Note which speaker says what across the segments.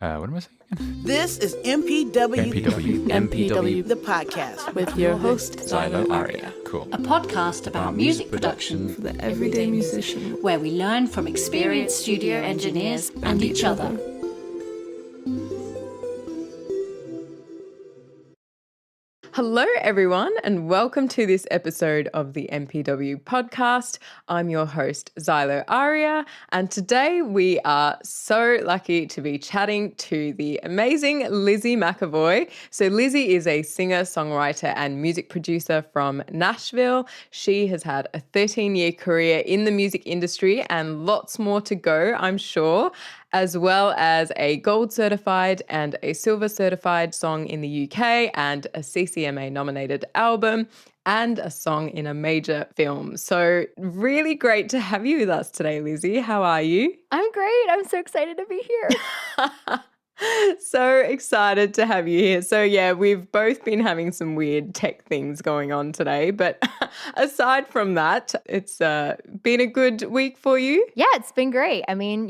Speaker 1: What am I saying again?
Speaker 2: This is MPW.
Speaker 1: MPW.
Speaker 2: The podcast.
Speaker 3: With your host,
Speaker 1: Xylo Aria. Cool.
Speaker 4: A podcast about music production
Speaker 3: for the everyday musician,
Speaker 4: where we learn from experienced studio engineers and each other.
Speaker 3: Hello, everyone, and welcome to this episode of the MPW podcast. I'm your host, Xylo Aria, and today we are so lucky to be chatting to the amazing Lizzy McAvoy. So Lizzy is a singer, songwriter, and music producer from Nashville. She has had a 13-year career in the music industry and lots more to go, I'm sure, as well as a gold certified and a silver certified song in the UK and a CCMA nominated album and a song in a major film. So really great to have you with us today, Lizzy. How are you?
Speaker 5: I'm great. I'm so excited to be here.
Speaker 3: So excited to have you here. So yeah, we've both been having some weird tech things going on today, but aside from that, it's been a good week for you.
Speaker 5: Yeah, it's been great. I mean,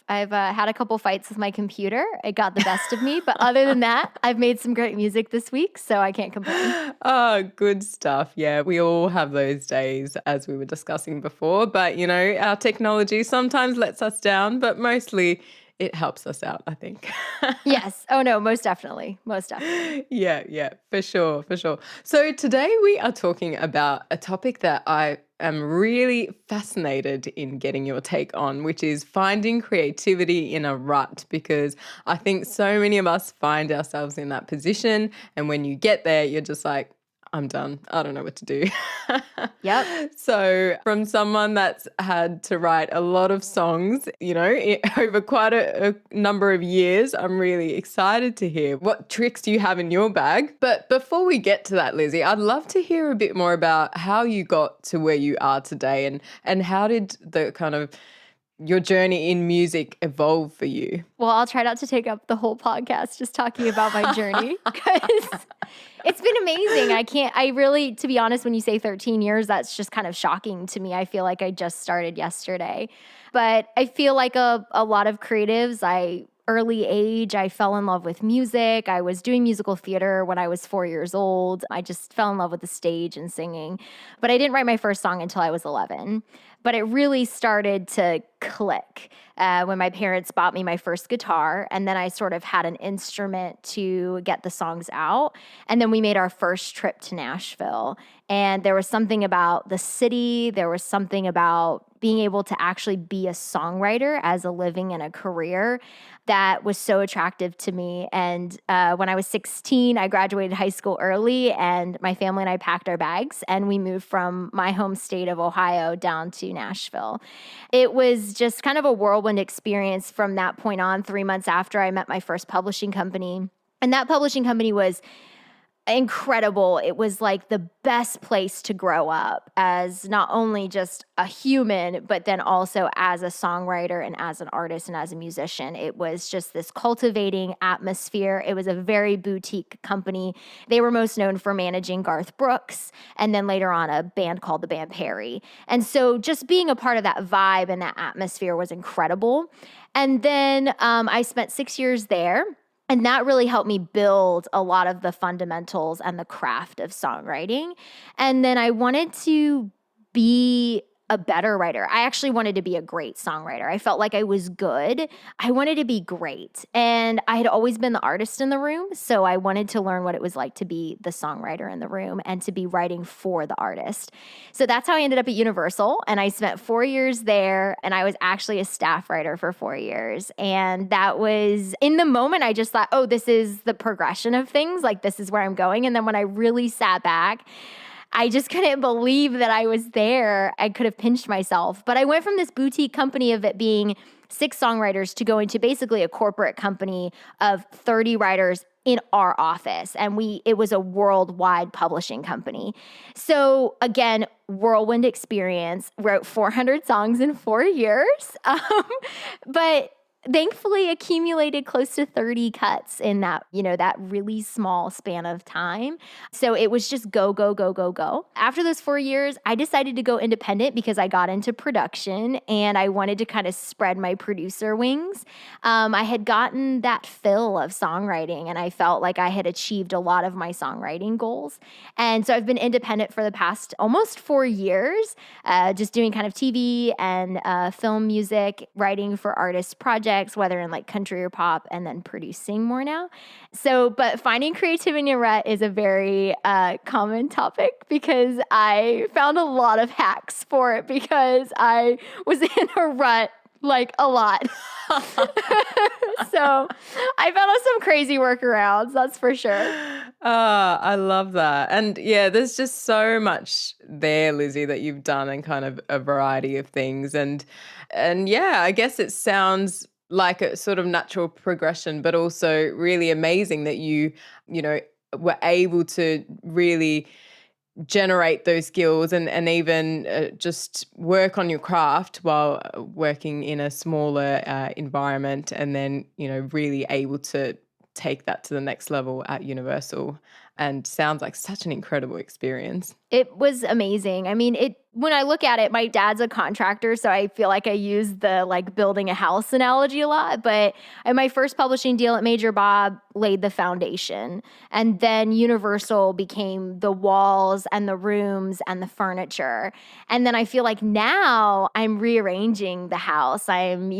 Speaker 5: I've had a couple fights with my computer. It got the best of me, but other than that, I've made some great music this week, so I can't complain.
Speaker 3: Oh, good stuff. Yeah, we all have those days, as we were discussing before, but our technology sometimes lets us down, but mostly it helps us out, I think.
Speaker 5: Yes. Oh, no, most definitely. Most definitely.
Speaker 3: Yeah, for sure. So today we are talking about a topic that I am really fascinated in getting your take on, which is finding creativity in a rut, because I think so many of us find ourselves in that position. And when you get there, you're just like, I'm done. I don't know what to do.
Speaker 5: Yep.
Speaker 3: So from someone that's had to write a lot of songs, over quite a number of years, I'm really excited to hear what tricks do you have in your bag. But before we get to that, Lizzy, I'd love to hear a bit more about how you got to where you are today and how did the kind of your journey in music evolve for you?
Speaker 5: Well, I'll try not to take up the whole podcast just talking about my journey because it's been amazing. I really, to be honest, when you say 13 years, that's just kind of shocking to me. I feel like I just started yesterday. But I feel like a lot of creatives, early age, I fell in love with music. I was doing musical theater when I was 4 years old. I just fell in love with the stage and singing. But I didn't write my first song until I was 11. But it really started to click when my parents bought me my first guitar. And then I sort of had an instrument to get the songs out. And then we made our first trip to Nashville. And there was something about the city. There was something about being able to actually be a songwriter as a living and a career that was so attractive to me. And when I was 16, I graduated high school early, and my family and I packed our bags, and we moved from my home state of Ohio down to Nashville. It was just kind of a whirlwind experience from that point on, 3 months after I met my first publishing company. And that publishing company was incredible. It was like the best place to grow up as not only just a human, but then also as a songwriter and as an artist and as a musician. It was just this cultivating atmosphere. It was a very boutique company. They were most known for managing Garth Brooks and then later on a band called the band Perry. And so just being a part of that vibe and that atmosphere was incredible. And then I spent 6 years there. And that really helped me build a lot of the fundamentals and the craft of songwriting. And then I wanted to be a better writer. I actually wanted to be a great songwriter. I felt like I was good. I wanted to be great. And I had always been the artist in the room. So I wanted to learn what it was like to be the songwriter in the room and to be writing for the artist. So that's how I ended up at Universal. And I spent 4 years there. And I was actually a staff writer for 4 years. And that was, in the moment, I just thought, oh, this is the progression of things. Like, this is where I'm going. And then when I really sat back, I just couldn't believe that I was there. I could have pinched myself. But I went from this boutique company of it being 6 songwriters to going to basically a corporate company of 30 writers in our office. And it was a worldwide publishing company. So again, whirlwind experience, wrote 400 songs in 4 years. But thankfully accumulated close to 30 cuts in that, that really small span of time. So it was just go, go, go, go, go. After those 4 years, I decided to go independent because I got into production and I wanted to kind of spread my producer wings. I had gotten that fill of songwriting and I felt like I had achieved a lot of my songwriting goals. And so I've been independent for the past almost 4 years, just doing kind of TV and film music, writing for artist projects, whether in like country or pop, and then producing more now. So, but finding creativity in a rut is a very common topic because I found a lot of hacks for it because I was in a rut like a lot. So I found some crazy workarounds, that's for sure.
Speaker 3: I love that. And yeah, there's just so much there, Lizzy, that you've done and kind of a variety of things. And yeah, I guess it sounds like a sort of natural progression, but also really amazing that you were able to really generate those skills and even just work on your craft while working in a smaller environment, and then really able to take that to the next level at Universal. And sounds like such an incredible experience.
Speaker 5: It was amazing. I mean, when I look at it, my dad's a contractor, so I feel like I use the like building a house analogy a lot. But my first publishing deal at Major Bob laid the foundation. And then Universal became the walls and the rooms and the furniture. And then I feel like now I'm rearranging the house. I'm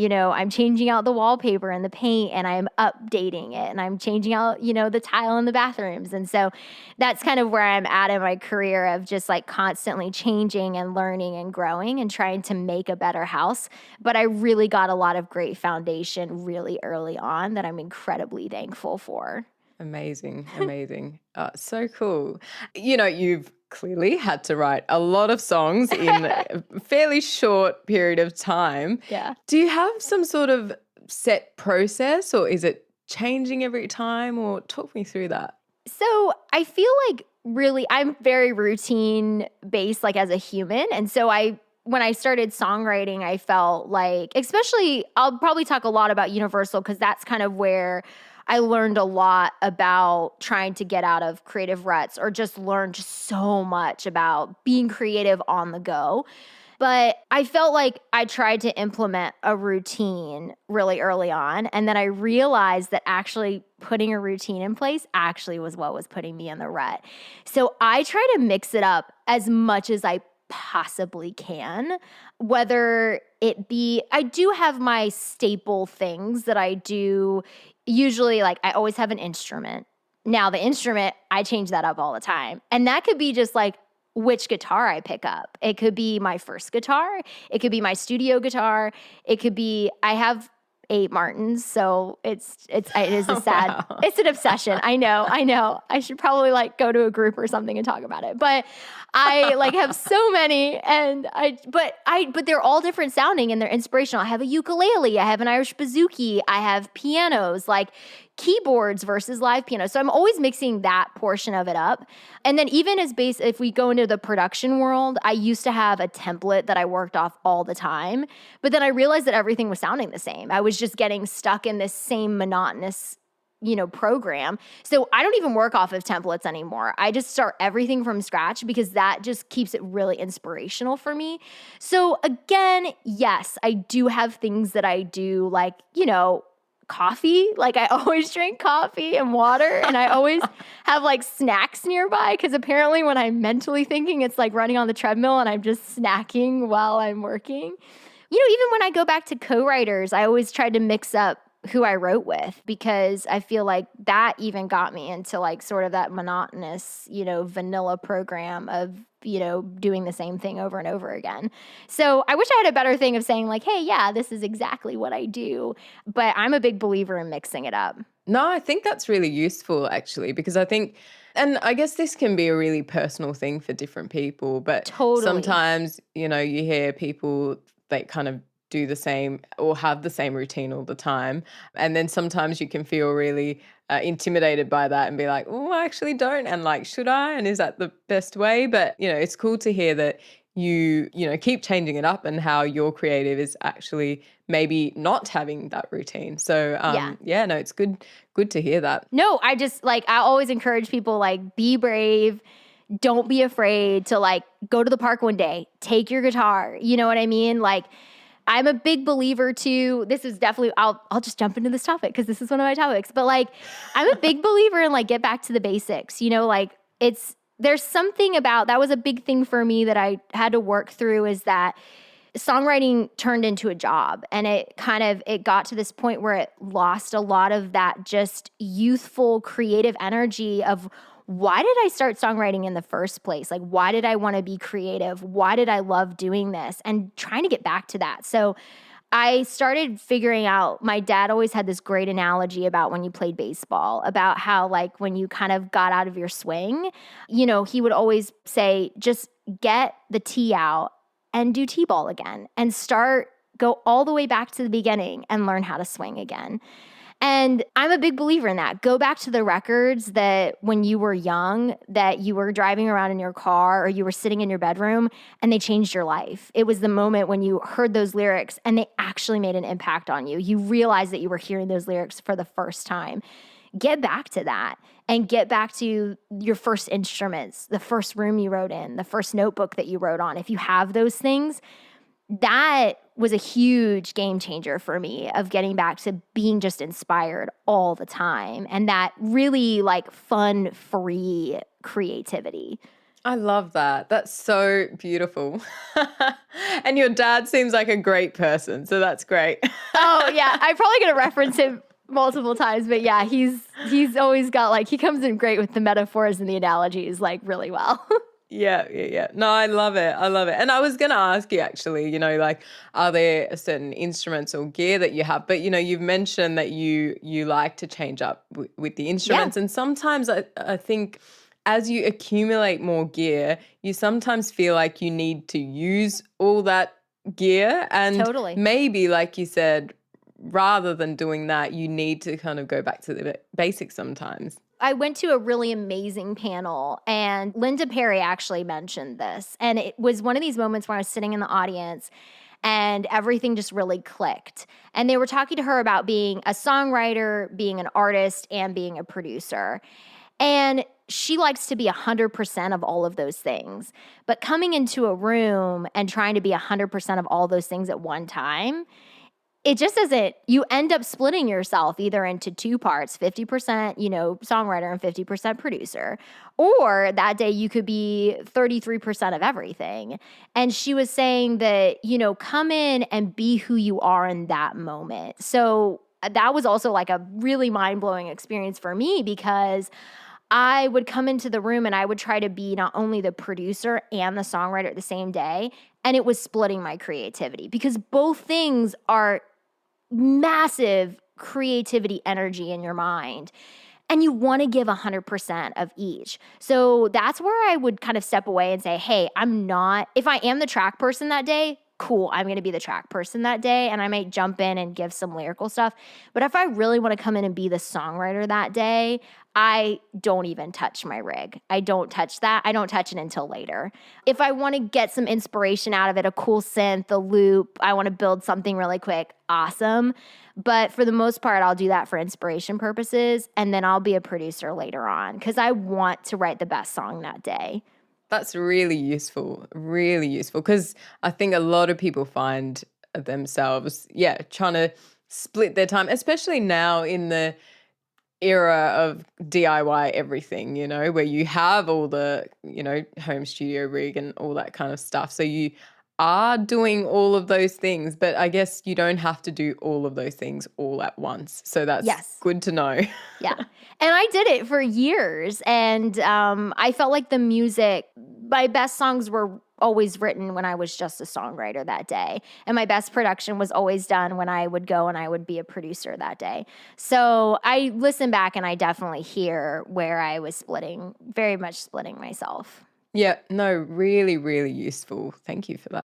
Speaker 5: changing out the wallpaper and the paint, and I'm updating it, and I'm changing out, the tile in the bathrooms. And so that's kind of where I'm at in my career of just like constantly changing and learning and growing and trying to make a better house. But I really got a lot of great foundation really early on that I'm incredibly thankful for.
Speaker 3: Amazing. So cool. You've clearly had to write a lot of songs in a fairly short period of time.
Speaker 5: Yeah.
Speaker 3: Do you have some sort of set process, or is it changing every time, or talk me through that?
Speaker 5: So I feel like really I'm very routine based, like as a human. And so when I started songwriting, I felt like, especially, I'll probably talk a lot about Universal because that's kind of where I learned a lot about trying to get out of creative ruts, or just learned so much about being creative on the go. But I felt like I tried to implement a routine really early on. And then I realized that actually putting a routine in place actually was what was putting me in the rut. So I try to mix it up as much as I possibly can, whether it be, I do have my staple things that I do. Usually, like I always have an instrument. Now the instrument, I change that up all the time. And that could be just like which guitar I pick up. It could be my first guitar. It could be my studio guitar. It could be, I have 8 Martins, so it is a sad,
Speaker 3: Wow.
Speaker 5: It's an obsession. I know. I should probably like go to a group or something and talk about it. But I like have so many, and but they're all different sounding and they're inspirational. I have a ukulele, I have an Irish bouzouki, I have pianos, like keyboards versus live piano. So I'm always mixing that portion of it up. And then even if we go into the production world, I used to have a template that I worked off all the time, but then I realized that everything was sounding the same. I was just getting stuck in this same monotonous program. So I don't even work off of templates anymore. I just start everything from scratch because that just keeps it really inspirational for me. So again, yes, I do have things that I do, like, coffee. Like I always drink coffee and water, and I always have like snacks nearby because apparently when I'm mentally thinking, it's like running on the treadmill and I'm just snacking while I'm working. Even when I go back to co-writers, I always try to mix up who I wrote with, because I feel like that even got me into like sort of that monotonous, vanilla program of, doing the same thing over and over again. So I wish I had a better thing of saying like, hey, yeah, this is exactly what I do. But I'm a big believer in mixing it up.
Speaker 3: No, I think that's really useful actually, because I think, and I guess this can be a really personal thing for different people, but
Speaker 5: Totally.
Speaker 3: sometimes, you hear people, they kind of do the same or have the same routine all the time. And then sometimes you can feel really intimidated by that and be like, oh, I actually don't. And like, should I? And is that the best way? But, it's cool to hear that you keep changing it up and how your creative is actually maybe not having that routine. So no, it's good to hear that.
Speaker 5: No, I just I always encourage people be brave. Don't be afraid to go to the park one day, take your guitar. You know what I mean? I'm a big believer too. This is definitely, I'll just jump into this topic because this is one of my topics. But I'm a big believer in get back to the basics. There's something about, that was a big thing for me that I had to work through, is that songwriting turned into a job, and it got to this point where it lost a lot of that just youthful creative energy of, why did I start songwriting in the first place? Why did I want to be creative? Why did I love doing this? And trying to get back to that. So I started figuring out, my dad always had this great analogy about when you played baseball, about how when you kind of got out of your swing, he would always say, just get the tee out and do t-ball again and go all the way back to the beginning and learn how to swing again. And I'm a big believer in that. Go back to the records that when you were young, that you were driving around in your car or you were sitting in your bedroom and they changed your life. It was the moment when you heard those lyrics and they actually made an impact on you. You realized that you were hearing those lyrics for the first time. Get back to that and get back to your first instruments, the first room you wrote in, the first notebook that you wrote on. If you have those things, that was a huge game changer for me, of getting back to being just inspired all the time, and that really fun, free creativity.
Speaker 3: I love that. That's so beautiful. And your dad seems like a great person, so that's great.
Speaker 5: Oh yeah, I'm probably going to reference him multiple times, but yeah, he's always got he comes in great with the metaphors and the analogies really well.
Speaker 3: Yeah. No, I love it. And I was going to ask you actually, are there certain instruments or gear that you have? But, you've mentioned that you like to change up with the instruments. Yeah. And sometimes I think as you accumulate more gear, you sometimes feel like you need to use all that gear. And
Speaker 5: totally.
Speaker 3: Maybe, like you said, rather than doing that, you need to kind of go back to the basics sometimes.
Speaker 5: I went to a really amazing panel, and Linda Perry actually mentioned this. And it was one of these moments where I was sitting in the audience and everything just really clicked. And they were talking to her about being a songwriter, being an artist, and being a producer. And she likes to be 100% of all of those things. But coming into a room and trying to be 100% of all those things at one time, it just doesn't, you end up splitting yourself either into two parts, 50%, songwriter and 50% producer. Or that day you could be 33% of everything. And she was saying that, come in and be who you are in that moment. So that was also a really mind-blowing experience for me, because I would come into the room and I would try to be not only the producer and the songwriter at the same day. And it was splitting my creativity, because both things are massive creativity energy in your mind, and you want to give 100% of each. So that's where I would kind of step away and say, hey, if I am the track person that day, cool, I'm going to be the track person that day, and I might jump in and give some lyrical stuff. But if I really want to come in and be the songwriter that day, I don't even touch my rig. I don't touch that. I don't touch it until later. If I want to get some inspiration out of it, a cool synth, a loop, I want to build something really quick, awesome. But for the most part, I'll do that for inspiration purposes, and then I'll be a producer later on, because I want to write the best song that day.
Speaker 3: That's really useful, because I think a lot of people find themselves, trying to split their time, especially now in the era of DIY everything, where you have all the, home studio rig and all that kind of stuff. So you are doing all of those things, but I guess you don't have to do all of those things all at once. So that's good to know.
Speaker 5: Yeah. And I did it for years. And I felt like the music, my best songs were always written when I was just a songwriter that day. And my best production was always done when I would go and I would be a producer that day. So I listen back and I definitely hear where I was very much splitting myself.
Speaker 3: Yeah, no, really, really useful. Thank you for that.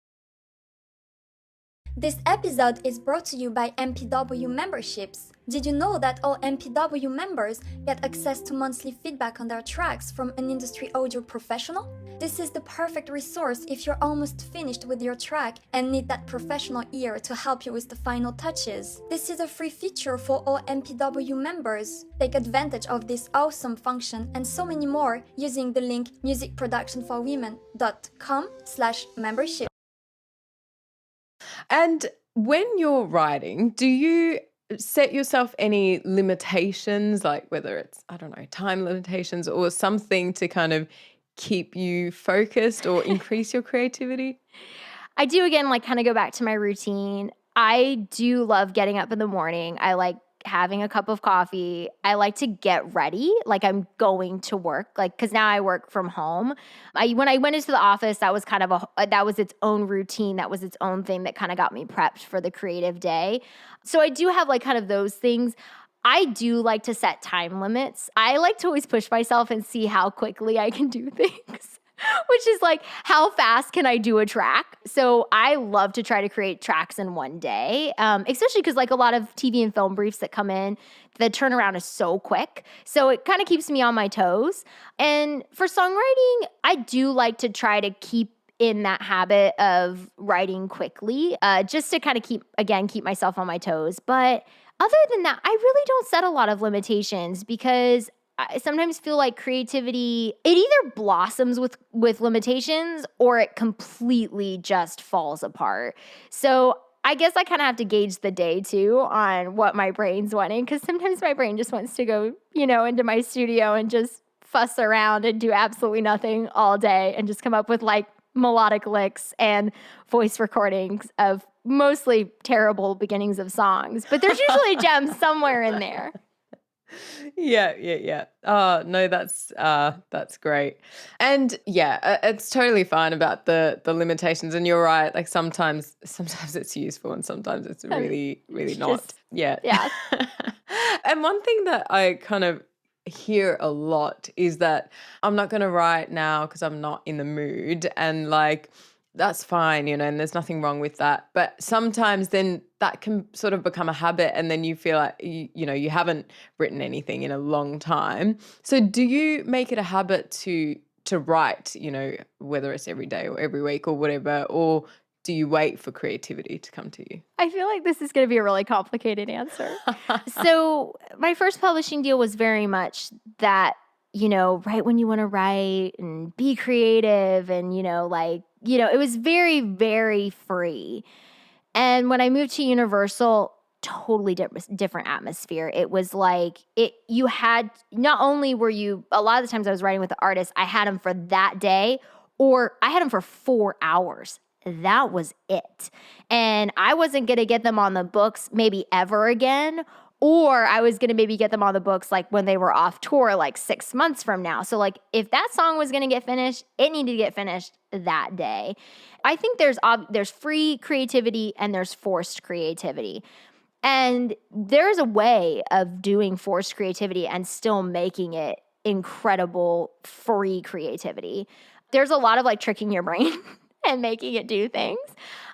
Speaker 6: This episode is brought to you by MPW memberships. Did you know that all MPW members get access to monthly feedback on their tracks from an industry audio professional? This is the perfect resource if you're almost finished with your track and need that professional ear to help you with the final touches. This is a free feature for all MPW members. Take advantage of this awesome function and so many more using the link musicproductionforwomen.com/membership.
Speaker 3: And when you're writing, do you set yourself any limitations, like whether it's, I don't know, time limitations or something to kind of keep you focused or increase your creativity?
Speaker 5: I do, again, like kind of go back to my routine. I do love getting up in the morning. I like having a cup of coffee. I like to get ready, like I'm going to work, like, because now I work from home. When I went into the office, that was kind of that was its own routine. That was its own thing that kind of got me prepped for the creative day. So I do have like kind of those things. I do like to set time limits. I like to always push myself and see how quickly I can do things. Which is like, how fast can I do a track? So I love to try to create tracks in one day, especially because like a lot of TV and film briefs that come in, the turnaround is so quick. So it kind of keeps me on my toes. And for songwriting, I do like to try to keep in that habit of writing quickly, just to kind of keep myself on my toes. But other than that, I really don't set a lot of limitations because I sometimes feel like creativity, it either blossoms with limitations or it completely just falls apart. So I guess I kind of have to gauge the day too on what my brain's wanting, because sometimes my brain just wants to go, into my studio and just fuss around and do absolutely nothing all day and just come up with like melodic licks and voice recordings of mostly terrible beginnings of songs. But there's usually gems somewhere in there.
Speaker 3: Yeah. Oh, no, that's great. And yeah, it's totally fine about the limitations. And you're right. Like sometimes it's useful and sometimes it's really, really not. Yeah. And one thing that I kind of hear a lot is that I'm not going to write now because I'm not in the mood, and like, that's fine, and there's nothing wrong with that. But sometimes then that can sort of become a habit, and then you feel like, you haven't written anything in a long time. So do you make it a habit to write, whether it's every day or every week or whatever, or do you wait for creativity to come to you?
Speaker 5: I feel like this is going to be a really complicated answer. So my first publishing deal was very much that, write when you want to write and be creative and, it was very, very free. And when I moved to Universal, totally different atmosphere. It was like you had, not only were you, a lot of the times I was writing with the artist, I had them for that day, or I had them for 4 hours. That was it. And I wasn't going to get them on the books maybe ever again, or I was going to maybe get them on the books like when they were off tour, like 6 months from now. So like if that song was going to get finished, it needed to get finished that day. I think there's free creativity and there's forced creativity. And there's a way of doing forced creativity and still making it incredible free creativity. There's a lot of like tricking your brain and making it do things.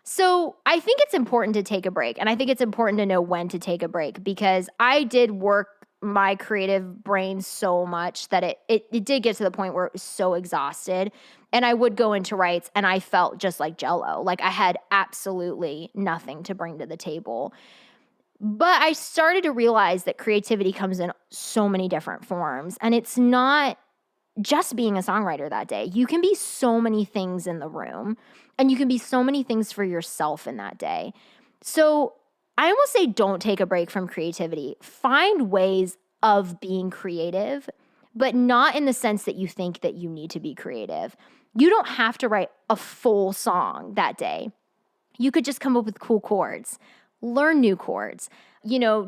Speaker 5: So I think it's important to take a break. And I think it's important to know when to take a break, because I did work my creative brain so much that it did get to the point where it was so exhausted. And I would go into writes and I felt just like Xylo. Like I had absolutely nothing to bring to the table. But I started to realize that creativity comes in so many different forms. And it's not just being a songwriter that day. You can be so many things in the room, and you can be so many things for yourself in that day. So I almost say don't take a break from creativity. Find ways of being creative, but not in the sense that you think that you need to be creative. You don't have to write a full song that day. You could just come up with cool chords, learn new chords,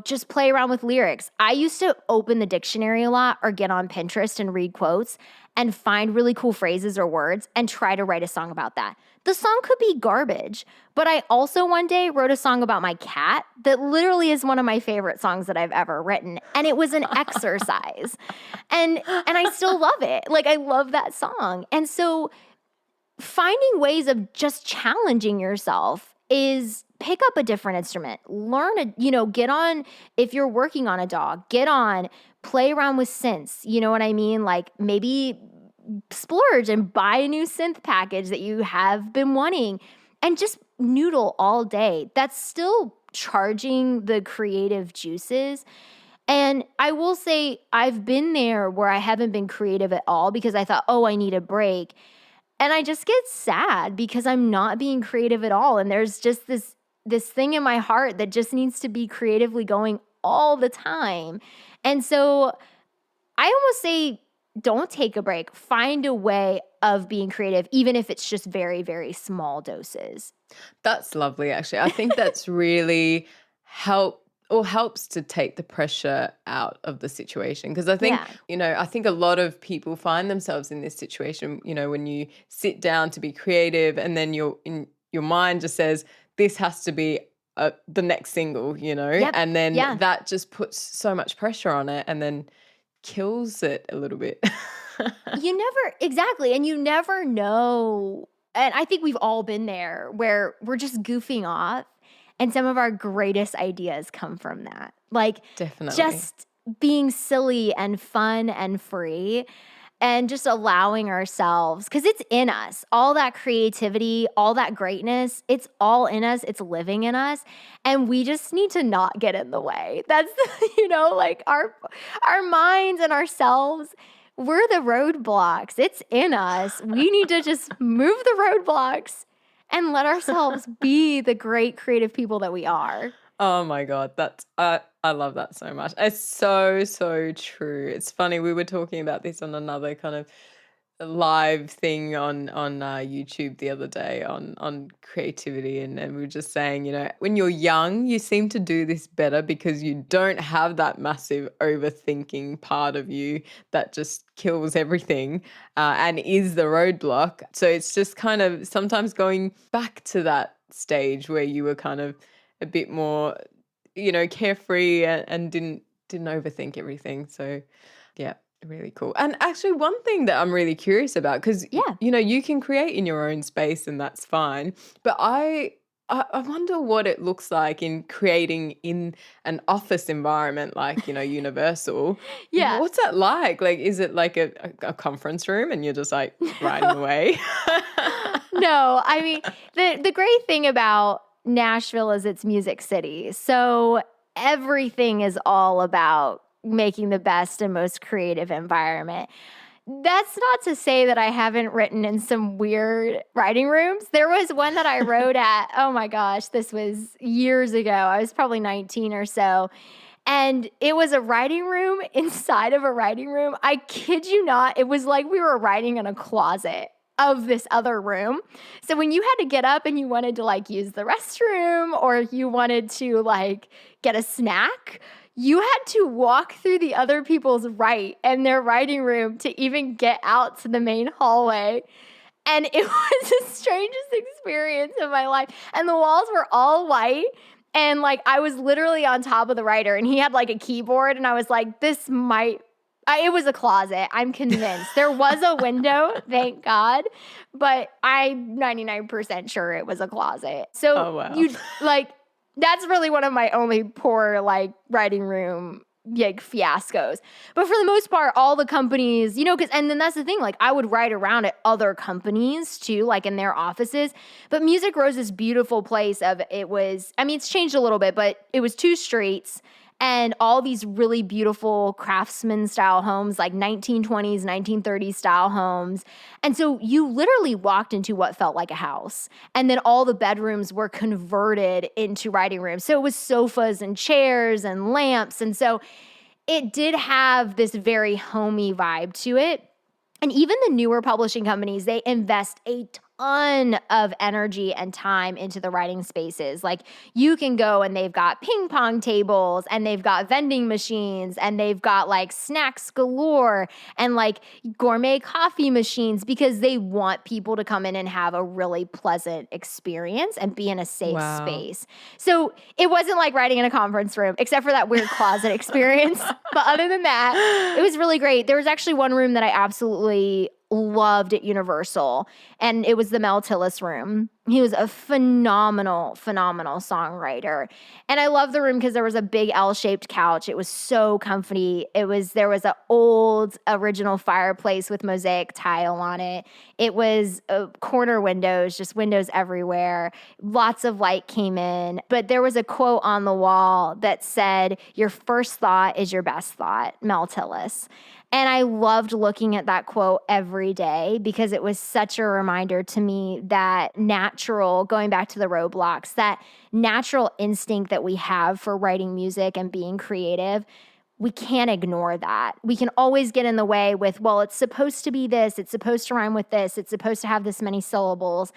Speaker 5: just play around with lyrics. I used to open the dictionary a lot or get on Pinterest and read quotes and find really cool phrases or words and try to write a song about that. The song could be garbage, but I also one day wrote a song about my cat that literally is one of my favorite songs that I've ever written. And it was an exercise. And I still love it. Like I love that song. And so finding ways of just challenging yourself is pick up a different instrument, get on, if you're working on a dog, get on, play around with synths, you know what I mean? Like maybe splurge and buy a new synth package that you have been wanting and just noodle all day. That's still charging the creative juices. And I will say I've been there where I haven't been creative at all because I thought, oh, I need a break. And I just get sad because I'm not being creative at all. And there's just this thing in my heart that just needs to be creatively going all the time. And so I almost say, don't take a break. Find a way of being creative, even if it's just very, very small doses.
Speaker 3: That's lovely, actually. I think that's really helps to take the pressure out of the situation. Because I think, I think a lot of people find themselves in this situation, when you sit down to be creative and then your mind just says, this has to be the next single, and then that just puts so much pressure on it and then kills it a little bit.
Speaker 5: And you never know. And I think we've all been there where we're just goofing off and some of our greatest ideas come from that. Like
Speaker 3: Definitely.
Speaker 5: Just being silly and fun and free and just allowing ourselves, because it's in us, all that creativity, all that greatness, it's all in us, it's living in us, and we just need to not get in the way. That's, like our minds and ourselves, we're the roadblocks. It's in us. We need to just move the roadblocks and let ourselves be the great creative people that we are.
Speaker 3: Oh my God, that's I love that so much. It's so, so true. It's funny, we were talking about this on another kind of live thing on YouTube the other day on creativity, and we were just saying, when you're young, you seem to do this better because you don't have that massive overthinking part of you that just kills everything and is the roadblock. So it's just kind of sometimes going back to that stage where you were kind of a bit more, carefree and didn't overthink everything. So yeah, really cool. And actually one thing that I'm really curious about, because you can create in your own space and that's fine, but I wonder what it looks like in creating in an office environment like, Universal.
Speaker 5: Yeah.
Speaker 3: What's that like? Like, is it like a conference room and you're just like writing away?
Speaker 5: No, I mean, the great thing about Nashville is its music city. So everything is all about making the best and most creative environment. That's not to say that I haven't written in some weird writing rooms. There was one that I wrote at, oh my gosh, this was years ago. I was probably 19 or so. And it was a writing room inside of a writing room. I kid you not. It was like we were writing in a closet of this other room. So when you had to get up and you wanted to use the restroom or you wanted to get a snack, you had to walk through the other people's and their writing room to even get out to the main hallway. And it was the strangest experience of my life. And the walls were all white. And I was literally on top of the writer and he had a keyboard and I was like, it was a closet. I'm convinced. There was a window, thank God, but I'm 99% sure it was a closet. So that's really one of my only poor writing room fiascos. But for the most part, all the companies, and then that's the thing, I would write around at other companies too, in their offices. But Music Row's this beautiful place it's changed a little bit, but it was 2 streets. And all these really beautiful craftsman style homes, 1920s, 1930s style homes. And so you literally walked into what felt like a house. And then all the bedrooms were converted into writing rooms. So it was sofas and chairs and lamps. And so it did have this very homey vibe to it. And even the newer publishing companies, they invest a ton of energy and time into the writing spaces. You can go and they've got ping pong tables and they've got vending machines and they've got snacks galore and gourmet coffee machines because they want people to come in and have a really pleasant experience and be in a safe space. So it wasn't like writing in a conference room, except for that weird closet experience. But other than that, it was really great. There was actually one room that I absolutely loved at Universal, and it was the Mel Tillis room. He was a phenomenal songwriter. And I love the room because there was a big L-shaped couch. It was so comfy. There was an old original fireplace with mosaic tile on it. It was corner windows, just windows everywhere. Lots of light came in. But there was a quote on the wall that said, "Your first thought is your best thought," Mel Tillis. And I loved looking at that quote every day because it was such a reminder to me that going back to the roadblocks, that natural instinct that we have for writing music and being creative, we can't ignore that. We can always get in the way with, well, it's supposed to be this, it's supposed to rhyme with this, it's supposed to have this many syllables.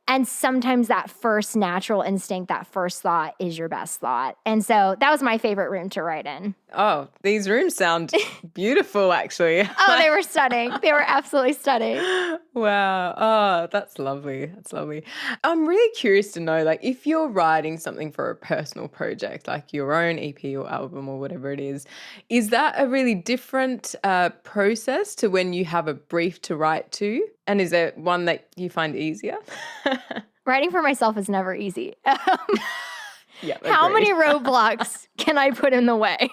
Speaker 5: And sometimes that first natural instinct, that first thought is your best thought. And so that was my favorite room to write in.
Speaker 3: Oh, these rooms sound beautiful, actually.
Speaker 5: Oh, they were stunning. They were absolutely stunning.
Speaker 3: Wow. Oh, that's lovely. That's lovely. I'm really curious to know, like, if you're writing something for a personal project, like your own EP or album or whatever it is that a really different process to when you have a brief to write to? And is there one that you find eeasier?
Speaker 5: Writing for myself is never easy.
Speaker 3: Yeah.
Speaker 5: How
Speaker 3: agreed.
Speaker 5: many roadblocks can I put in the way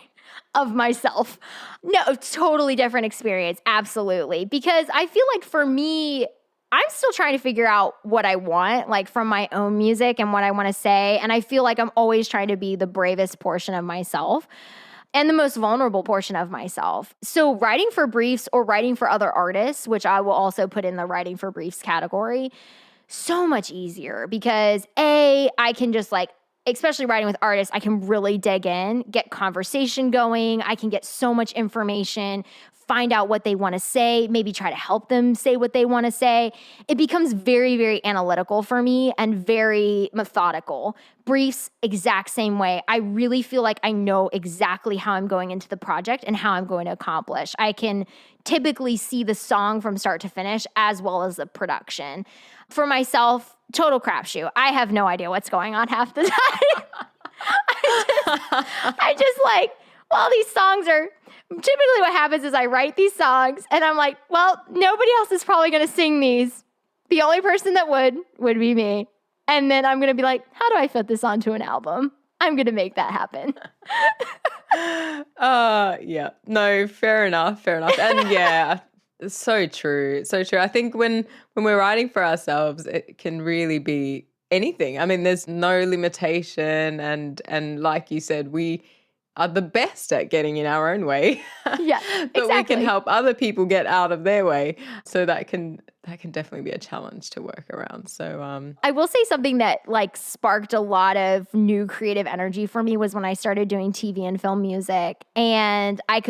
Speaker 5: of myself? No, totally different experience. Absolutely. Because I feel like for me, I'm still trying to figure out what I want, like from my own music and what I want to say. And I feel like I'm always trying to be the bravest portion of myself and the most vulnerable portion of myself. So writing for briefs or writing for other artists, which I will also put in the writing for briefs category, so much easier because I can just especially writing with artists, I can really dig in, get conversation going. I can get so much information, find out what they want to say, maybe try to help them say what they want to say. It becomes very, very analytical for me and very methodical. Briefs, exact same way. I really feel like I know exactly how I'm going into the project and how I'm going to accomplish. I can typically see the song from start to finish as well as the production. For myself, total crapshoot. I have no idea what's going on half the time. Well, these songs are, typically what happens is I write these songs and I'm like, well, nobody else is probably going to sing these. The only person that would be me. And then I'm going to be like, how do I fit this onto an album? I'm going to make that happen.
Speaker 3: Yeah. No, fair enough. And yeah, it's so true. So true. I think when we're writing for ourselves, it can really be anything. I mean, there's no limitation and like you said, we are the best at getting in our own way.
Speaker 5: Yeah,
Speaker 3: but
Speaker 5: exactly.
Speaker 3: we can help other people get out of their way. So that can definitely be a challenge to work around. So
Speaker 5: I will say something that sparked a lot of new creative energy for me was when I started doing TV and film music. And I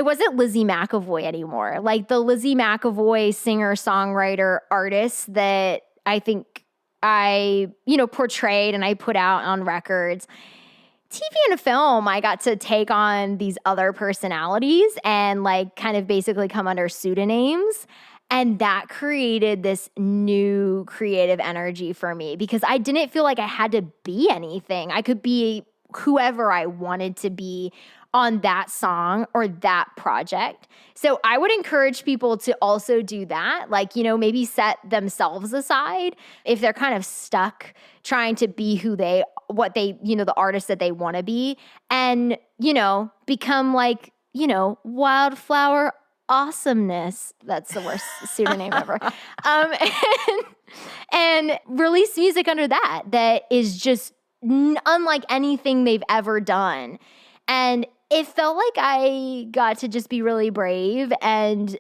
Speaker 5: wasn't Lizzy McAvoy anymore. Like the Lizzy McAvoy singer, songwriter, artist that I think I, portrayed and I put out on records. TV and film, I got to take on these other personalities and kind of basically come under pseudonyms. And that created this new creative energy for me because I didn't feel like I had to be anything. I could be whoever I wanted to be on that song or that project. So I would encourage people to also do that, maybe set themselves aside if they're kind of stuck trying to be the artist that they want to be and, become wildflower awesomeness. That's the worst pseudonym ever. And release music under that is just unlike anything they've ever done. And it felt like I got to just be really brave and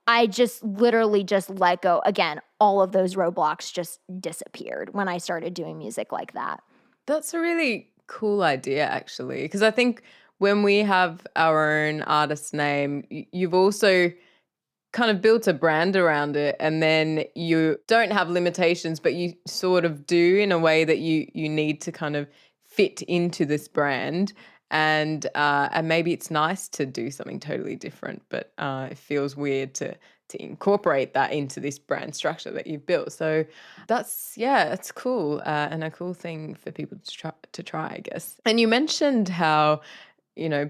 Speaker 5: I just literally just let go. Again, all of those roadblocks just disappeared when I started doing music like that.
Speaker 3: that's a really cool idea, actually, because I think when we have our own artist name, you've also kind of built a brand around it, and then you don't have limitations, but you sort of do in a way that you need to kind of fit into this brand. And maybe it's nice to do something totally different, but it feels weird to incorporate that into this brand structure that you've built. So it's cool and a cool thing for people to try, I guess. And you mentioned how,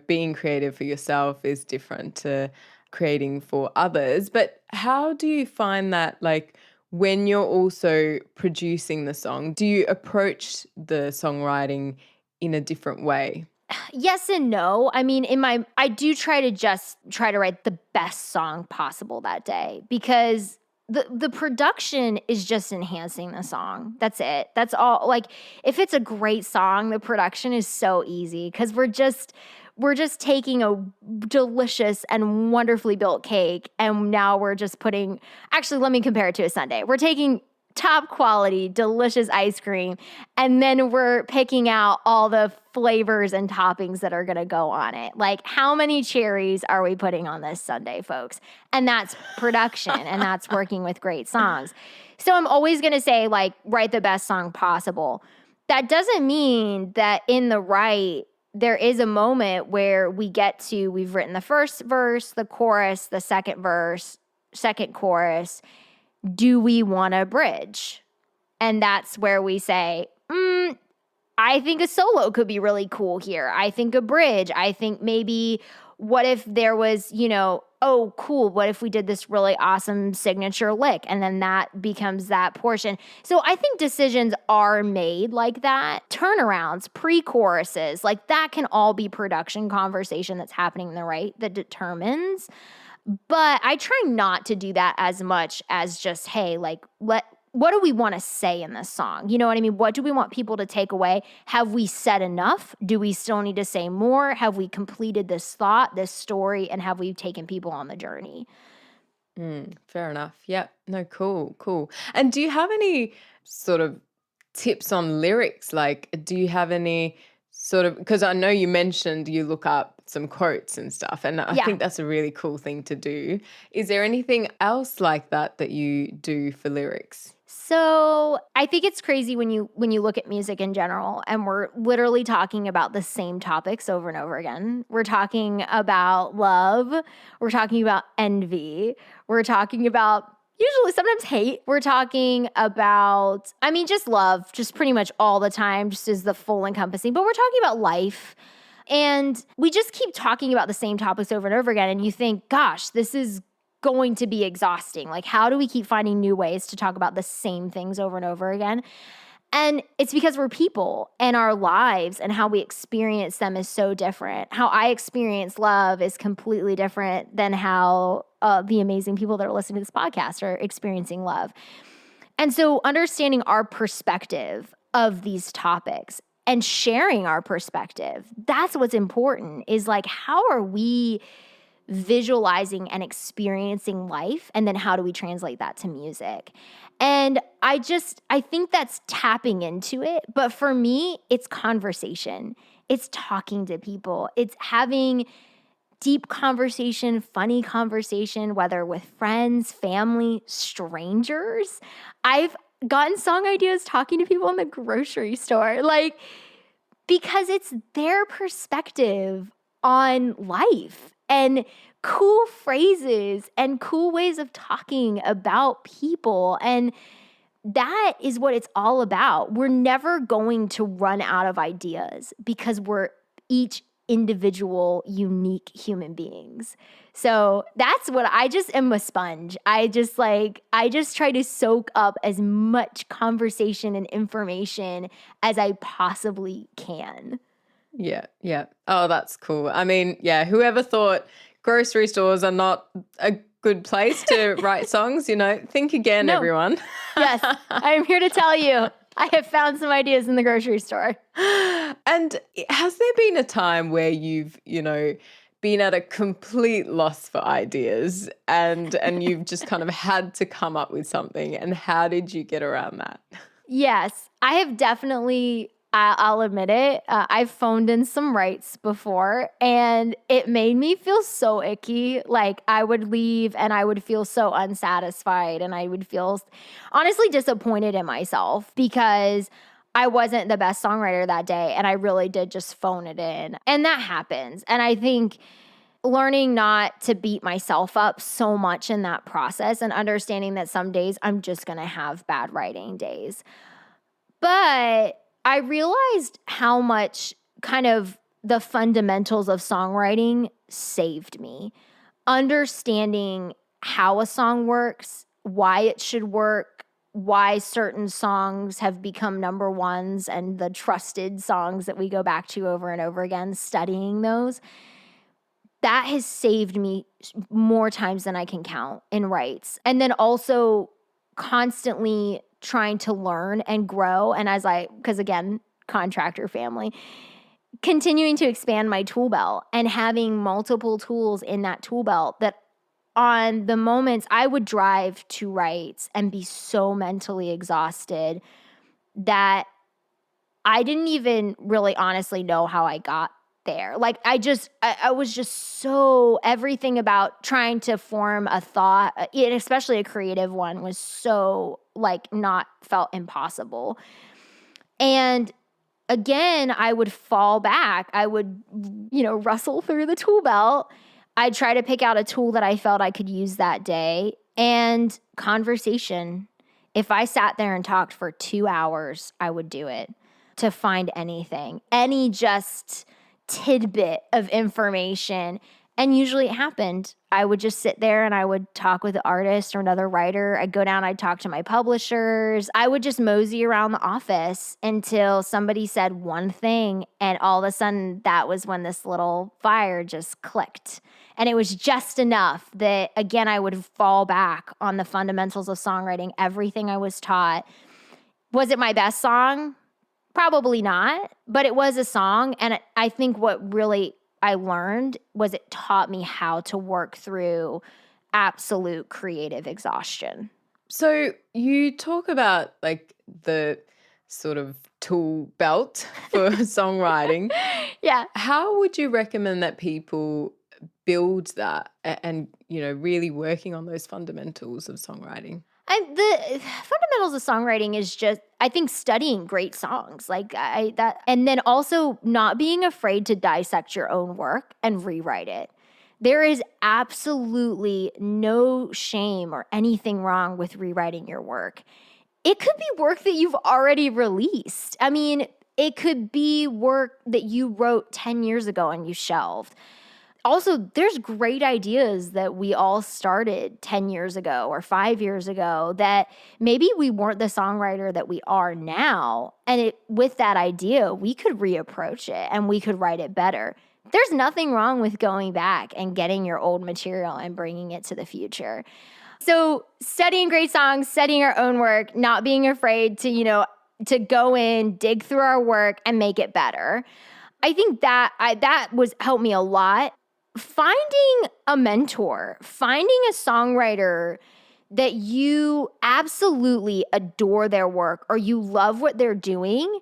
Speaker 3: being creative for yourself is different to creating for others, but how do you find that, when you're also producing the song, do you approach the songwriting in a different way?
Speaker 5: Yes and no. I mean, I do try to write the best song possible that day, because the production is just enhancing the song. That's it. That's all. Like, if it's a great song, the production is so easy, because we're just taking a delicious and wonderfully built cake, and now we're just putting, actually, let me compare it to a sundae. We're taking top quality, delicious ice cream, and then we're picking out all the flavors and toppings that are going to go on it. Like, how many cherries are we putting on this sundae, folks? And that's production, and that's working with great songs. So I'm always going to say, like, write the best song possible. That doesn't mean that in the write, there is a moment where we've written the first verse, the chorus, the second verse, second chorus. Do we want a bridge? And that's where we say, I think a solo could be really cool here. I think a bridge. I think maybe, what if there was, oh, cool, what if we did this really awesome signature lick? And then that becomes that portion. So I think decisions are made like that. Turnarounds, pre-choruses, like that can all be production conversation that's happening in the right that determines. But I try not to do that as much as just, hey, like, what do we want to say in this song? You know what I mean? What do we want people to take away? Have we said enough? Do we still need to say more? Have we completed this thought, this story, and have we taken people on the journey?
Speaker 3: Fair enough. Yeah. No, cool. And do you have any sort of tips on lyrics? Like, do you have any sort of, because I know you mentioned you look up some quotes and stuff, and I think that's a really cool thing to do. Is there anything else like that you do for lyrics?
Speaker 5: So I think it's crazy when you look at music in general, and we're literally talking about the same topics over and over again. We're talking about love. We're talking about envy. We're talking about usually sometimes hate. We're talking about, just love, just pretty much all the time, just as the full encompassing. But we're talking about life. And we just keep talking about the same topics over and over again. And you think, gosh, this is going to be exhausting. Like, how do we keep finding new ways to talk about the same things over and over again? And it's because we're people, and our lives and how we experience them is so different. How I experience love is completely different than how the amazing people that are listening to this podcast are experiencing love. And so understanding our perspective of these topics and sharing our perspective, that's what's important, is like, how are we visualizing and experiencing life? And then how do we translate that to music? And I think that's tapping into it. But for me, it's conversation. It's talking to people. It's having deep conversation, funny conversation, whether with friends, family, strangers. I've gotten song ideas talking to people in the grocery store, like, because it's their perspective on life and cool phrases and cool ways of talking about people. And that is what it's all about. We're never going to run out of ideas because we're each individual, unique human beings. So that's what I just am a sponge. I just try to soak up as much conversation and information as I possibly can.
Speaker 3: Yeah. Oh, that's cool. Whoever thought grocery stores are not a good place to write songs, think again, everyone.
Speaker 5: Yes, I'm here to tell you, I have found some ideas in the grocery store.
Speaker 3: And has there been a time where you've, been at a complete loss for ideas and you've just kind of had to come up with something, and how did you get around that?
Speaker 5: Yes, I have definitely, I'll admit it, I've phoned in some writes before, and it made me feel so icky. Like, I would leave and I would feel so unsatisfied, and I would feel honestly disappointed in myself because I wasn't the best songwriter that day, and I really did just phone it in. And that happens. And I think learning not to beat myself up so much in that process, and understanding that some days I'm just going to have bad writing days. But I realized how much kind of the fundamentals of songwriting saved me. Understanding how a song works, why it should work, why certain songs have become number ones and the trusted songs that we go back to over and over again, studying those, that has saved me more times than I can count in writes. And then also constantly trying to learn and grow. And because again, contractor family, continuing to expand my tool belt and having multiple tools in that tool belt that on the moments I would drive to writes and be so mentally exhausted that I didn't even really honestly know how I got there. Like I was just so, everything about trying to form a thought, especially a creative one, was so like not felt impossible. And again, I would fall back. I would, rustle through the tool belt. I'd try to pick out a tool that I felt I could use that day. And conversation. If I sat there and talked for 2 hours, I would do it to find anything, any just tidbit of information. And usually it happened. I would just sit there and I would talk with an artist or another writer. I'd go down, I'd talk to my publishers. I would just mosey around the office until somebody said one thing. And all of a sudden, that was when this little fire just clicked. And it was just enough that, again, I would fall back on the fundamentals of songwriting, everything I was taught. Was it my best song? Probably not, but it was a song. And I think what really I learned was it taught me how to work through absolute creative exhaustion.
Speaker 3: So you talk about like the sort of tool belt for songwriting.
Speaker 5: Yeah.
Speaker 3: How would you recommend that people build that and, really working on those fundamentals of songwriting?
Speaker 5: And the fundamentals of songwriting is just, I think, studying great songs and then also not being afraid to dissect your own work and rewrite it. There is absolutely no shame or anything wrong with rewriting your work. It could be work that you've already released. I mean, it could be work that you wrote 10 years ago and you shelved. Also, there's great ideas that we all started 10 years ago or 5 years ago that maybe we weren't the songwriter that we are now. And with that idea, we could reapproach it and we could write it better. There's nothing wrong with going back and getting your old material and bringing it to the future. So studying great songs, studying our own work, not being afraid to go in, dig through our work and make it better. I think that was helped me a lot. Finding a mentor, finding a songwriter that you absolutely adore their work or you love what they're doing,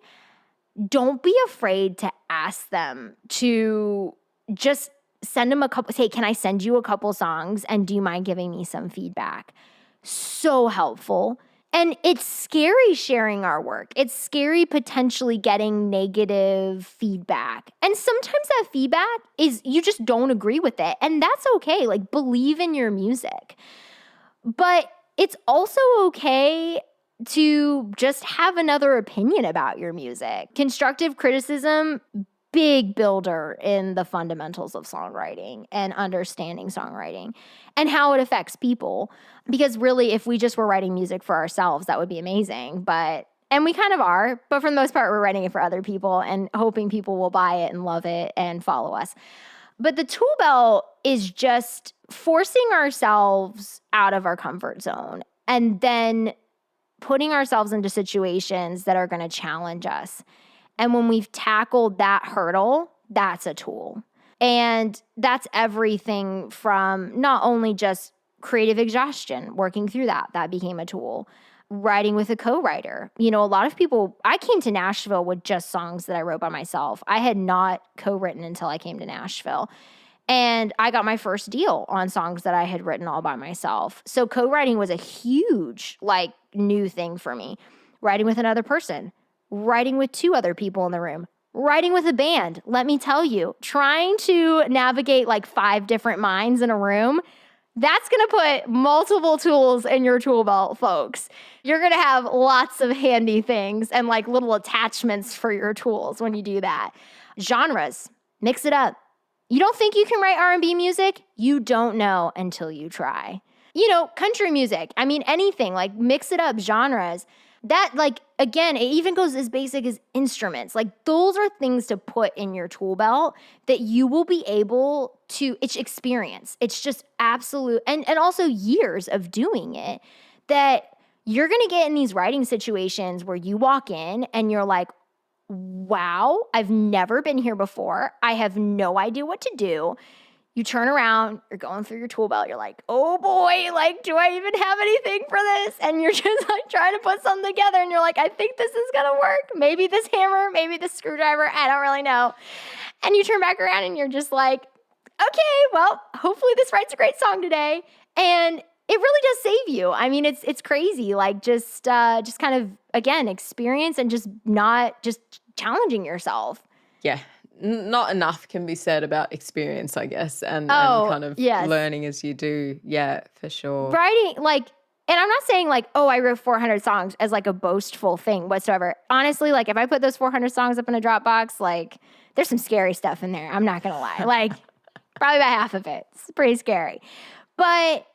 Speaker 5: don't be afraid to ask them to just send them say, can I send you a couple songs and do you mind giving me some feedback? So helpful. And it's scary sharing our work. It's scary potentially getting negative feedback. And sometimes that feedback is you just don't agree with it. And that's okay. Like, believe in your music. But it's also okay to just have another opinion about your music. Constructive criticism, big builder in the fundamentals of songwriting and understanding songwriting and how it affects people. Because really, if we just were writing music for ourselves, that would be amazing. And we kind of are, but for the most part, we're writing it for other people and hoping people will buy it and love it and follow us. But the tool belt is just forcing ourselves out of our comfort zone and then putting ourselves into situations that are going to challenge us. And when we've tackled that hurdle, that's a tool. And that's everything from not only just creative exhaustion, working through that became a tool. Writing with a co-writer. A lot of people, I came to Nashville with just songs that I wrote by myself. I had not co-written until I came to Nashville. And I got my first deal on songs that I had written all by myself. So co-writing was a huge, new thing for me. Writing with another person. Writing with 2 other people in the room, writing with a band. Let me tell you, trying to navigate 5 different minds in a room, that's going to put multiple tools in your tool belt, folks. You're going to have lots of handy things and little attachments for your tools when you do that. Genres, mix it up. You don't think you can write R&B music? You don't know until you try. country music. I mean, anything, like mix it up, genres. That, like, again, it even goes as basic as instruments. Like, those are things to put in your tool belt that you will be able to, it's experience. It's just absolute, and also years of doing it, that you're going to get in these writing situations where you walk in and you're like, wow, I've never been here before. I have no idea what to do. You turn around, you're going through your tool belt. You're like, oh boy, like, do I even have anything for this? And you're just like trying to put something together. And you're like, I think this is going to work. Maybe this hammer, maybe this screwdriver. I don't really know. And you turn back around and you're just like, okay, well, hopefully this writes a great song today. And it really does save you. I mean, it's crazy. Like, just kind of, again, experience and just not just challenging yourself.
Speaker 3: Yeah. Not enough can be said about experience, I guess, and kind of learning as you do. Yeah, for sure.
Speaker 5: Writing, like, and I'm not saying like, oh, I wrote 400 songs as like a boastful thing whatsoever. Honestly, like, if I put those 400 songs up in a Dropbox, like, there's some scary stuff in there. I'm not going to lie. Like, probably about half of it. It's pretty scary. But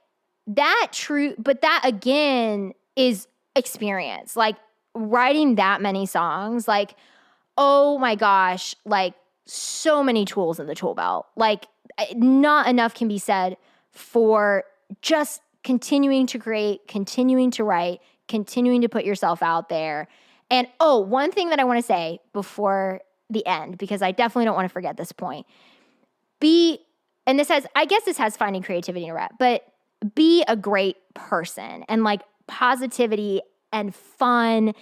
Speaker 5: that again is experience. Like, writing that many songs, like, oh my gosh, like, so many tools in the tool belt. Like, not enough can be said for just continuing to create, continuing to write, continuing to put yourself out there. And one thing that I want to say before the end, because I definitely don't want to forget this point. I guess this has finding creativity in a rep, but be a great person, and like positivity and fun,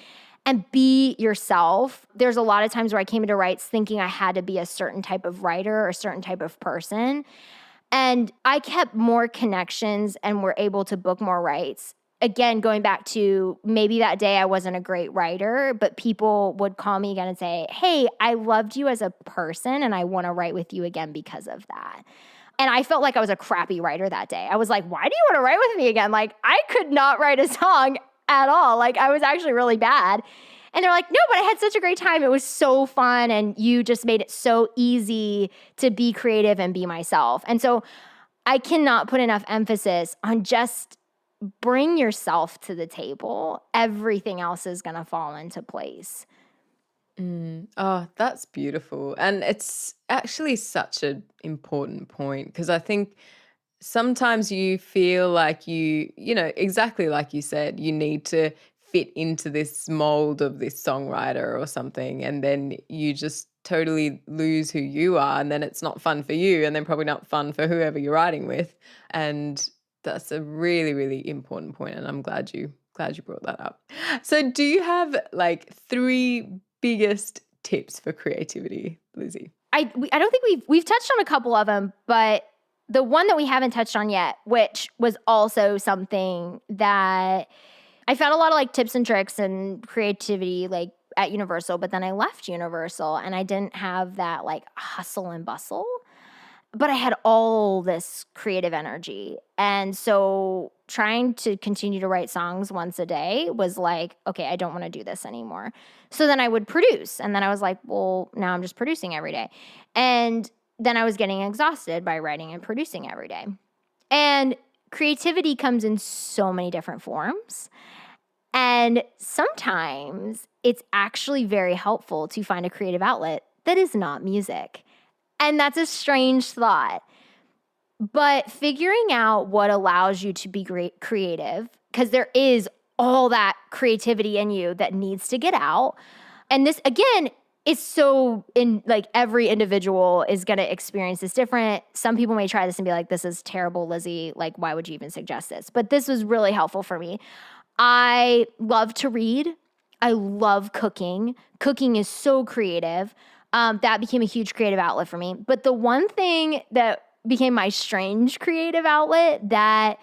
Speaker 5: and be yourself. There's a lot of times where I came into writes thinking I had to be a certain type of writer or a certain type of person. And I kept more connections and were able to book more writes. Again, going back to maybe that day I wasn't a great writer, but people would call me again and say, hey, I loved you as a person and I want to write with you again because of that. And I felt like I was a crappy writer that day. I was like, why do you want to write with me again? Like, I could not write a song at all. Like, I was actually really bad. And they're like, no, but I had such a great time. It was so fun. And you just made it so easy to be creative and be myself. And so I cannot put enough emphasis on just bring yourself to the table. Everything else is going to fall into place.
Speaker 3: Oh, that's beautiful. And it's actually such an important point, because I think sometimes you feel like exactly like you said, you need to fit into this mold of this songwriter or something, and then you just totally lose who you are, and then it's not fun for you, and then probably not fun for whoever you're writing with. And that's a really, really important point, and I'm glad you brought that up. So do you have like 3 biggest tips for creativity, Lizzy?
Speaker 5: I don't think we've touched on a couple of them, but the one that we haven't touched on yet, which was also something that I found a lot of like tips and tricks and creativity like at Universal, but then I left Universal and I didn't have that like hustle and bustle, but I had all this creative energy. And so trying to continue to write songs once a day was like, okay, I don't want to do this anymore. So then I would produce. And then I was like, well, now I'm just producing every day. And then I was getting exhausted by writing and producing every day. And creativity comes in so many different forms. And sometimes it's actually very helpful to find a creative outlet that is not music. And that's a strange thought. But figuring out what allows you to be great creative, because there is all that creativity in you that needs to get out. And this, again, is so in like every individual is going to experience this different. Some people may try this and be like, this is terrible, Lizzy. Like, why would you even suggest this? But this was really helpful for me. I love to read. I love cooking. Cooking is so creative. That became a huge creative outlet for me. But the one thing that became my strange creative outlet that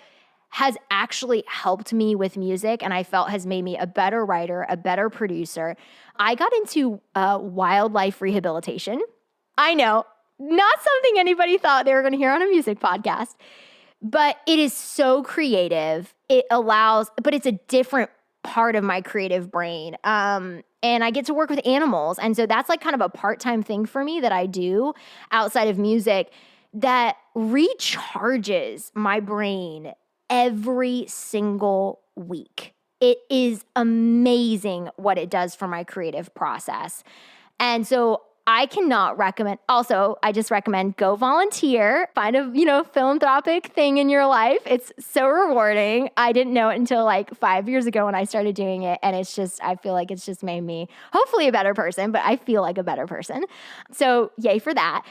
Speaker 5: has actually helped me with music and I felt has made me a better writer, a better producer. I got into wildlife rehabilitation. I know, not something anybody thought they were going to hear on a music podcast, but it is so creative. But it's a different part of my creative brain. And I get to work with animals. And so that's like kind of a part-time thing for me that I do outside of music that recharges my brain every single week. It is amazing what it does for my creative process. And so I cannot recommend. Also, I just recommend go volunteer, find a, philanthropic thing in your life. It's so rewarding. I didn't know it until like 5 years ago when I started doing it. And I feel like it's just made me hopefully a better person, but I feel like a better person. So yay for that.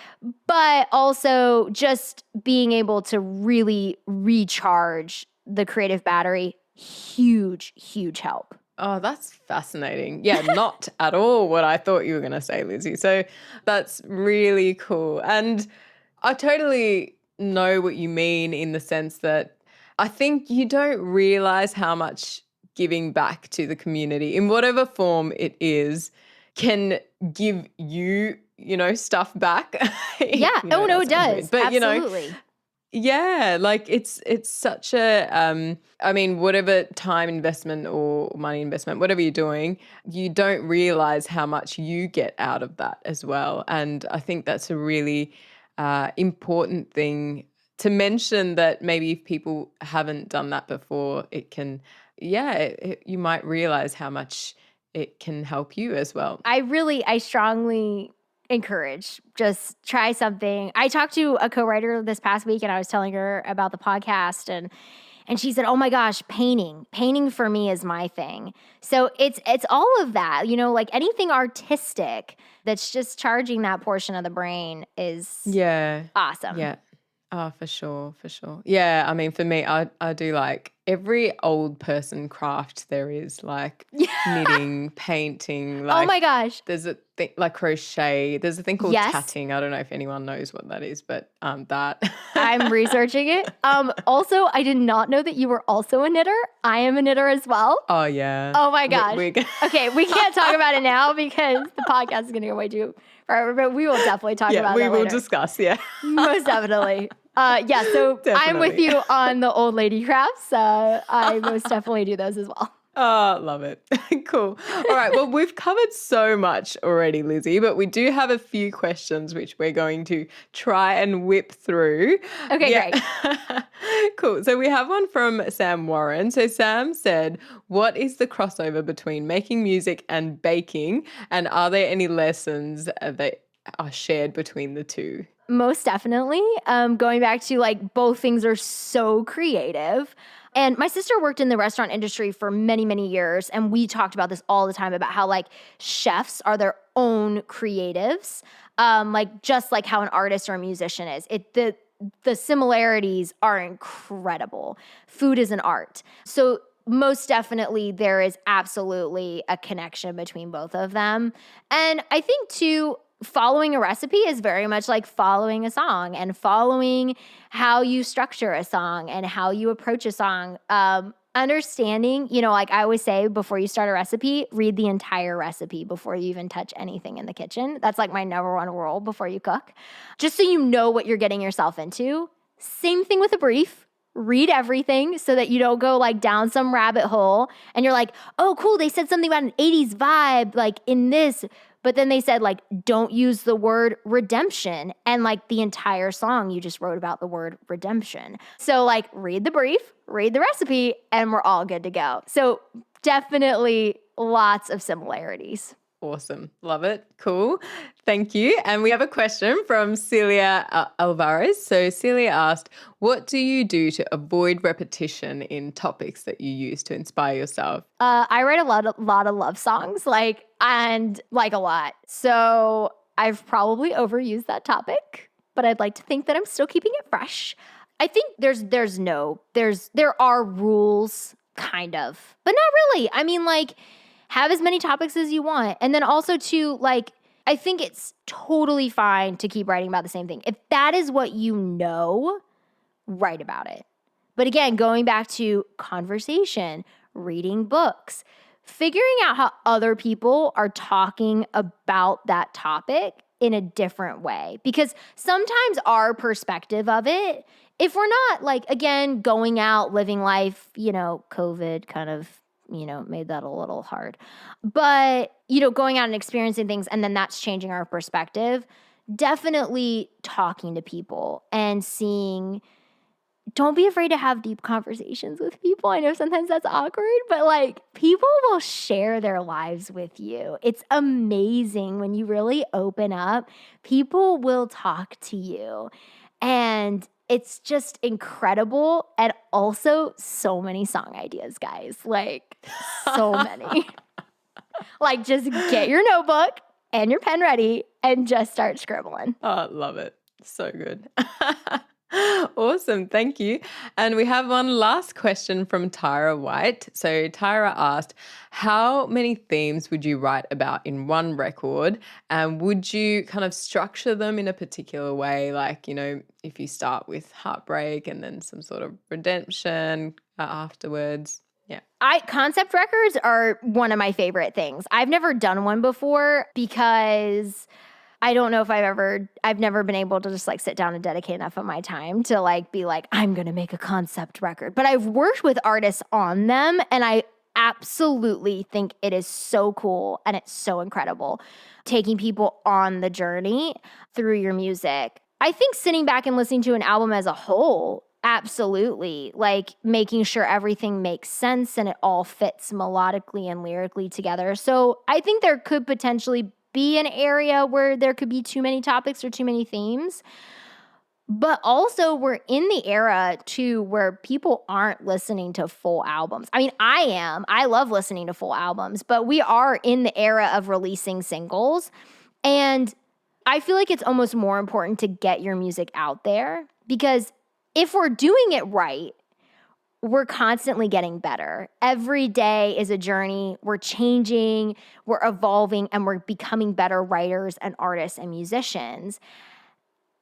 Speaker 5: But also just being able to really recharge the creative battery, huge, huge help.
Speaker 3: Oh, that's fascinating. Yeah, not at all what I thought you were going to say, Lizzy. So that's really cool. And I totally know what you mean in the sense that I think you don't realize how much giving back to the community in whatever form it is can give you, stuff back.
Speaker 5: Yeah. Oh, no, it does.
Speaker 3: But,
Speaker 5: absolutely.
Speaker 3: Yeah, like it's such a, whatever time investment or money investment, whatever you're doing, you don't realize how much you get out of that as well. And I think that's a really important thing to mention, that maybe if people haven't done that before, it can, you might realize how much it can help you as well.
Speaker 5: I strongly encourage, just try something. I talked to a co-writer this past week and I was telling her about the podcast and she said, oh my gosh, painting for me is my thing. So it's all of that, like anything artistic that's just charging that portion of the brain is awesome.
Speaker 3: Yeah. Oh, for sure. Yeah, for me, I do like every old person craft there is, like knitting, painting. Like,
Speaker 5: oh my gosh.
Speaker 3: There's a thing like crochet. There's a thing called
Speaker 5: Yes.
Speaker 3: tatting. I don't know if anyone knows what that is, but that.
Speaker 5: I'm researching it. Also, I did not know that you were also a knitter. I am a knitter as well.
Speaker 3: Oh, yeah.
Speaker 5: Oh my gosh.
Speaker 3: We
Speaker 5: Okay, we can't talk about it now because the podcast is going to go way too forever, but we will definitely talk about it later.
Speaker 3: we will discuss, yeah.
Speaker 5: Most definitely. So
Speaker 3: Definitely.
Speaker 5: I'm with you on the old lady crafts. I most definitely do those as well.
Speaker 3: Oh, love it. Cool. All right. Well, we've covered so much already, Lizzy, but we do have a few questions which we're going to try and whip through.
Speaker 5: Okay, great.
Speaker 3: Cool. So we have one from Sam Warren. So Sam said, what is the crossover between making music and baking? And are there any lessons that are shared between the two?
Speaker 5: Most definitely. Going back to like both things are so creative. And my sister worked in the restaurant industry for many, many years. And we talked about this all the time about how like chefs are their own creatives. Like just like how an artist or a musician is. The similarities are incredible. Food is an art. So most definitely there is absolutely a connection between both of them. And I think too, following a recipe is very much like following a song and following how you structure a song and how you approach a song. Understanding, like I always say, before you start a recipe, read the entire recipe before you even touch anything in the kitchen. That's like my number one rule before you cook, just so you know what you're getting yourself into. Same thing with a brief. Read everything so that you don't go like down some rabbit hole and you're like, oh, cool, they said something about an 80s vibe like in this. But then they said, like, don't use the word redemption. And, like, the entire song, you just wrote about the word redemption. So, like, read the brief, read the recipe, and we're all good to go. So, definitely lots of similarities.
Speaker 3: Awesome. Love it. Cool. Thank you. And we have a question from Celia Alvarez. So Celia asked, what do you do to avoid repetition in topics that you use to inspire yourself?
Speaker 5: I write a lot of love songs, and a lot. So I've probably overused that topic, but I'd like to think that I'm still keeping it fresh. I think there are rules, kind of, but not really. Have as many topics as you want. And then also too, I think it's totally fine to keep writing about the same thing. If that is what you know, write about it. But again, going back to conversation, reading books, figuring out how other people are talking about that topic in a different way. Because sometimes our perspective of it, if we're not again, going out, living life, COVID kind of made that a little hard. But, going out and experiencing things and then that's changing our perspective, definitely talking to people and seeing don't be afraid to have deep conversations with people. I know sometimes that's awkward, but like people will share their lives with you. It's amazing when you really open up. People will talk to you. And it's just incredible. And also so many song ideas, guys. Like so many. Like just get your notebook and your pen ready and just start scribbling.
Speaker 3: Oh, love it. So good. Awesome. Thank you. And we have one last question from Tyra White. So Tyra asked, how many themes would you write about in one record? And would you kind of structure them in a particular way? Like, if you start with heartbreak and then some sort of redemption afterwards. Yeah.
Speaker 5: Concept records are one of my favorite things. I've never done one before because I don't know if I've never been able to just like sit down and dedicate enough of my time to like be like, I'm going to make a concept record. But I've worked with artists on them and I absolutely think it is so cool and it's so incredible taking people on the journey through your music. I think sitting back and listening to an album as a whole, absolutely, like making sure everything makes sense and it all fits melodically and lyrically together. So I think there could potentially be an area where there could be too many topics or too many themes. But also we're in the era too where people aren't listening to full albums. I mean, I am. I love listening to full albums, but we are in the era of releasing singles. And I feel like it's almost more important to get your music out there because if we're doing it right, we're constantly getting better. Every day is a journey. We're changing, we're evolving, and we're becoming better writers and artists and musicians.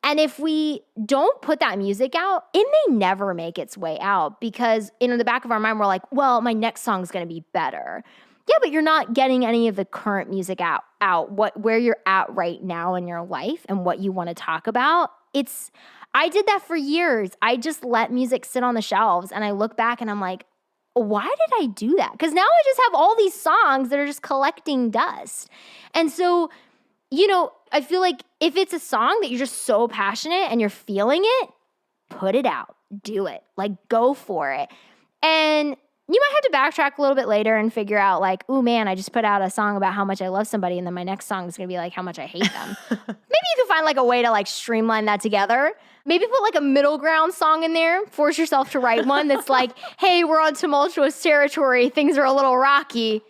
Speaker 5: And if we don't put that music out, it may never make its way out because in the back of our mind, we're like, well, my next song is going to be better. Yeah, but you're not getting any of the current music out where you're at right now in your life and what you want to talk about. I did that for years. I just let music sit on the shelves and I look back and I'm like, why did I do that? Because now I just have all these songs that are just collecting dust. And so, I feel like if it's a song that you're just so passionate and you're feeling it, put it out, do it, like go for it. And you might have to backtrack a little bit later and figure out like, oh man, I just put out a song about how much I love somebody and then my next song is going to be like how much I hate them. Maybe you can find like a way to like streamline that together. Maybe put like a middle ground song in there. Force yourself to write one that's like, hey, we're on tumultuous territory. Things are a little rocky.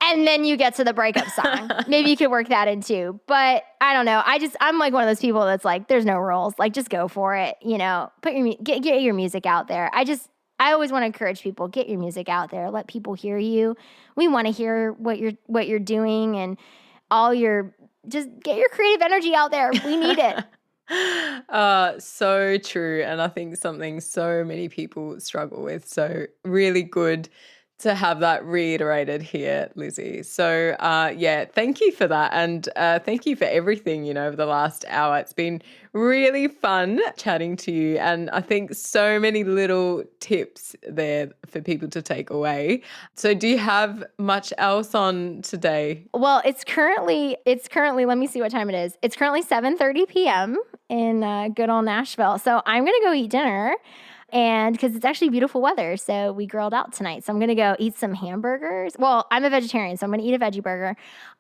Speaker 5: And then you get to the breakup song. Maybe you could work that in too. But I don't know. I'm like one of those people that's like, there's no rules. Like just go for it. Get your music out there. I always want to encourage people, get your music out there. Let people hear you. We want to hear what you're doing and just get your creative energy out there. We need it.
Speaker 3: So true. And I think something so many people struggle with. So really good to have that reiterated here, Lizzy. So thank you for that. And thank you for everything, over the last hour. It's been really fun chatting to you. And I think so many little tips there for people to take away. So do you have much else on today?
Speaker 5: Well, it's currently, let me see what time it is. It's currently 7:30 p.m. in good old Nashville. So I'm going to go eat dinner. And because it's actually beautiful weather, so we grilled out tonight. So I'm going to go eat some hamburgers. Well, I'm a vegetarian, so I'm going to eat a veggie burger.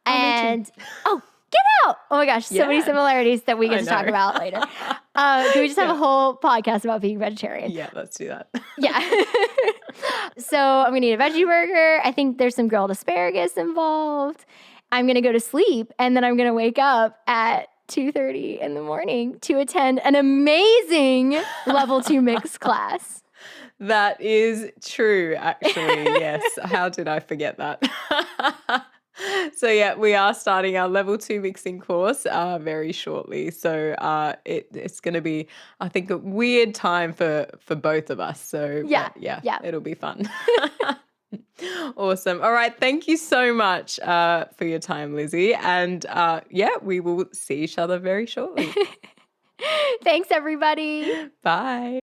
Speaker 5: And, get out. Oh my gosh, so many similarities that we get to talk about later. Can we just have a whole podcast about being vegetarian?
Speaker 3: Yeah, let's do that.
Speaker 5: Yeah. So I'm going to eat a veggie burger. I think there's some grilled asparagus involved. I'm going to go to sleep, and then I'm going to wake up at 2:30 in the morning to attend an amazing level 2 mix class.
Speaker 3: That is true, actually. Yes. How did I forget that? So we are starting our level 2 mixing course very shortly. So it's going to be, I think, a weird time for both of us. So it'll be fun. Awesome. All right. Thank you so much for your time, Lizzy. And we will see each other very shortly.
Speaker 5: Thanks, everybody.
Speaker 3: Bye.